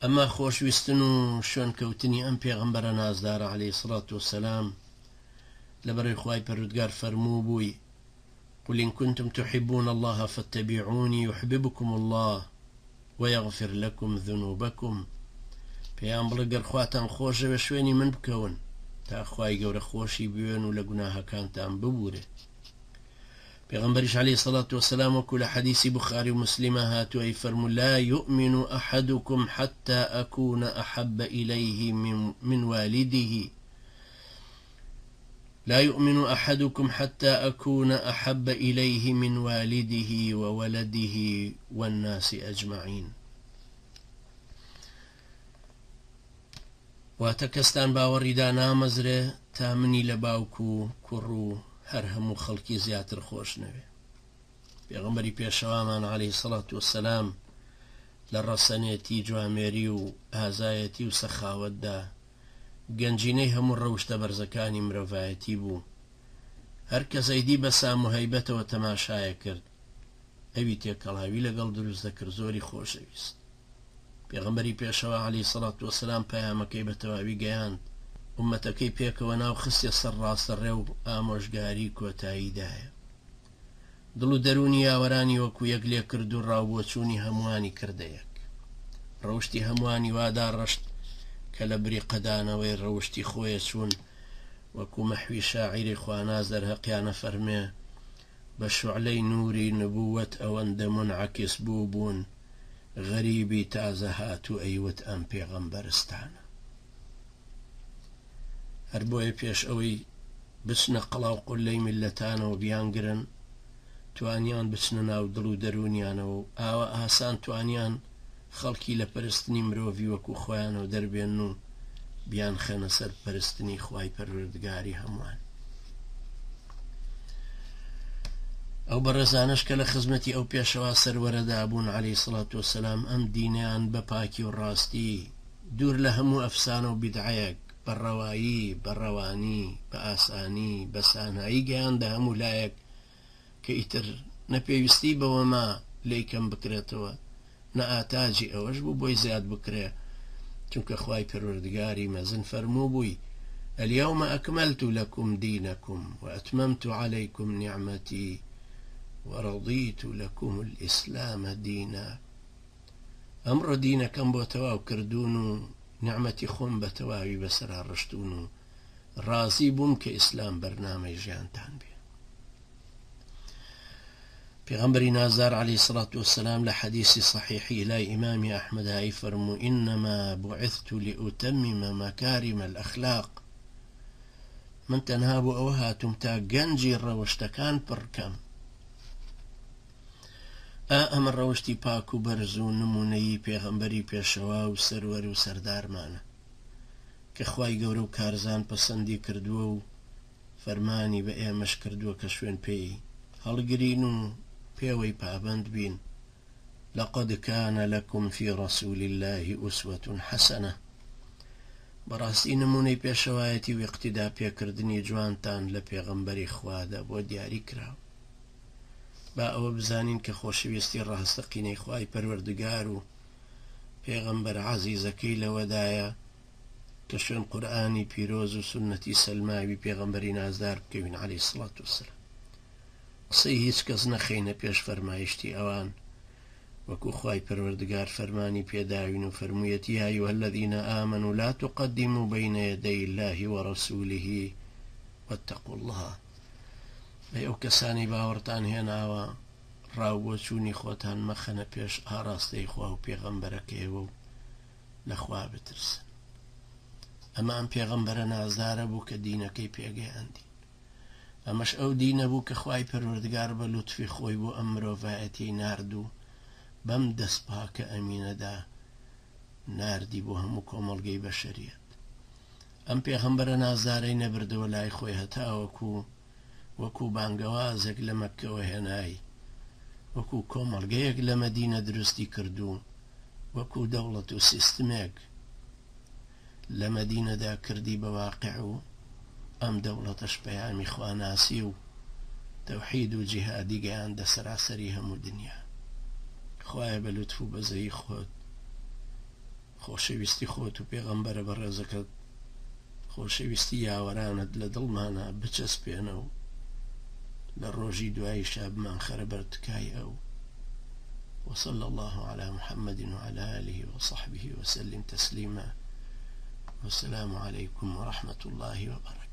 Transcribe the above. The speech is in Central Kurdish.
ئەمە خۆشویستن و شوێنکەوتنی ئەم پێغەمبەرە نازدارە عەلەیهی سڵات وسەلام لەبەرەوەی خوای پەروەردگار فەرموو بووی قل إن كنتم تحبون الله فاتبعوني يحببكم الله ويغفر لكم ذنوبكم پێیان بڵێ گەر خواتان خۆشەوێ شوێنی من بکەون تا خوای گەورە خۆشی بوێن و لە گوناهەکانتان ببورێ. پێغەمبەریش عەلەیهی سڵات وسەلام وەکو لە حەدیثی بوخاری و مسلمە هاتووە فەرموو لا يؤمن أحدكم حتى أكون أحب إليه من والده لا يؤمن أحدكم حتى أكون أحب إليه من والده وولده والناس أجمعين. واتەکەستان باوەڕیدا نامەزرێ تا منی لە باوک و کوڕ و هەر هەموو خەڵکی زیاتر خۆش نەوێ. پێغەمبەری پێشەوامان عەلەیهی سڵات وسەلام لە ڕەسەنێتی جوامێری و ئازایەتی و سەخاوەتدا گەنجینەی هەموو ڕەوشتە بەرزەکانی مرۆڤایەتی بوو. هەر کەسەیدی بە سام و هەیبەتەوە تەماشایە کرد ئەوی تێکەڵاوی لەگەڵ دروست دەکرد زۆری خۆشەویست. پێغەمبەری پێشەوا عەلەیهی سڵات وسەلام پەیامەکەی بە تەواوی گەیاند ئومەتەکەی پێکەوە ناو خستێ سەر ڕاستەڕێ و ئامۆژگاری کۆتاییدایە. دڵ و دەرونی یاوەرانی وەکو یەک لێ کرد و ڕاوبۆچوونی هەمووانی کردەیەک. ڕەوشتی هەمووانی وادا ڕەشت کە لە بری قەدانەوەی ڕەوشتی خۆیە چوون وەکو مەحوی شاعیری خواناز دەرهەقیانە فەرمێ بە شوعلەی نووری نبووەت ئەوەندە منعەکس بوو بوون غەریبی تازە هاتوو ئەیوت ئەم پێغەمبەرستانە. هەر بۆیە پێش ئەوەی بچنە قەڵاو قولەی میلەتانەوە بیانگرن توانیان بچنە ناو دڵ و دەرونیانەوە و ئاوە ئاسان توانیان خەڵکی لە پەرستنی مرۆڤی وەکو خۆیانەوە دەربێن و بیان خەنە سەر پەرستنی خوای پەروەردگاری هەمووان. ئەو بەڕێزانش کە لە خزمەتی ئەو پێشەوا سەروەرەدا بوون عەلەیهی سڵات وسەلام ئەم دینیان بە پاکی و ڕاستی دوور لە هەموو ئەفسانە و بیدعەیەک بە ڕەوایی بە ڕەوانی بە ئاسانی بە سانایی گەیاندە هەموو لایەک کە ئیتر نەپێویستی بەوەما لێی کەم بکرێتەوە نە ئاتاجی ئەوەش بوو بۆی زیاد بکرێ چونکە خوای پەروەردگاری مەزن فەرموو بووی اليوم أكملت لكم دينكم وأتممت عليكم نعمتي ورضيت لكم الإسلام دينا. ئەمڕۆ دینەکەم بۆ تەواو کردوون و نعمەتی خۆم بە تەواوی بەسەرا ڕشتون و ڕازی بووم کە ئیسلام بەرنامەی ژیانتان بێ. پێغەمبەری نازدار عەلەیهی سڵات وسەلام لە حەدیثی صحیحی لای ئیمامی ئەحمەد فەرموو إنما بعثت لأتمم مكارم الأخلاق من تەنها بۆ ئەوە هاتووم تا گەنجی ڕەوشتەکان پڕکەم. ئەمە ڕەوشتی پاک و بەرز و نمونەیی پێغەمبەری پێشەوا و سەروەر و سەردارمانە کە خوای گەورە و کارزان پەسەندی کردووە و فەرمانی بە ئێمەش کردووە کە شوێن پێی هەڵگرین و پێوەی پابند بین. لقد كان لكم في رسول الله أسوة حسنة. بەڕاستی نمونەی پێشەوایەتی و اقتیدا پێکردنی جوانتان لە پێغەمبەری خوادا بۆ دیاری کراوە. با ئەوە بزانین کە خۆشەویستی ڕاستەقینەی خوای پەروەردگار و پێغەمبەر عەزیزەکەی لەوەدایە کە شوێن قورئانی پیرۆز و سونەتی سەلماوی پێغەمبەری نازدار بکەوین عەلەیهی سڵات وسەلام. قسەی هیچ کەس نەخەینە پێش فەرمایشتی ئەوان وەکو خوای پەروەردگار فەرمانی پێداوین و فەرموویەتی یا ئەیوهە الذین آمنوا لا تقدموا بین یدی الله ورسوله واتقوا الله. بە ئەو کەسانی باوەڕتان هێناوە ڕاوبۆچوونی خۆتان مەخەنە پێش ئاڕاستەی خوا و پێغەمبەرەکەیەوە و لەخوا بترسن. ئەمە ئەم پێغەمبەرە نازدارە بوو کە دینەکەی پێگەیاندین. ئەمەش ئەو دینە بوو کە خوای پەروەردگار بە لوتفی خۆی بۆ ئەم مرۆڤایەتی ناردوو بەم دەست پاکە ئەمینەدا ناردی بۆ هەموو کۆمەڵگەی بەشەریەت. ئەم پێغەمبەرە نازدارەی نەبردەوە لای خۆی هەتاوەکو وەکو بانگەوازێک لە مەککەوە هێنایی وەکو کۆمەڵگەیەک لە مەدینە دروستی کردو وەکو دەوڵەت و سیستمێک لە مەدینەدا کردی بە واقع و ئەم دەوڵەتەش پەیامی خواناسی و تەوحید و جیهادی گەیاندە سەراسەری هەموو دنیا. خوایە بە لوتف و بەزەیی خۆت خۆشەویستی خۆت و پێغەمبەرە بەڕێزەکەت خۆشەویستی یاوەرانت لە دڵمانە بچەسپێنە و لە ڕۆژی دوای شابمان خەرە بەرتکای ئەو. وصلى الله على محمد وعلى آله وصحبه وسلم تسليما. والسلام عليكم ورحمة الله وبركاته.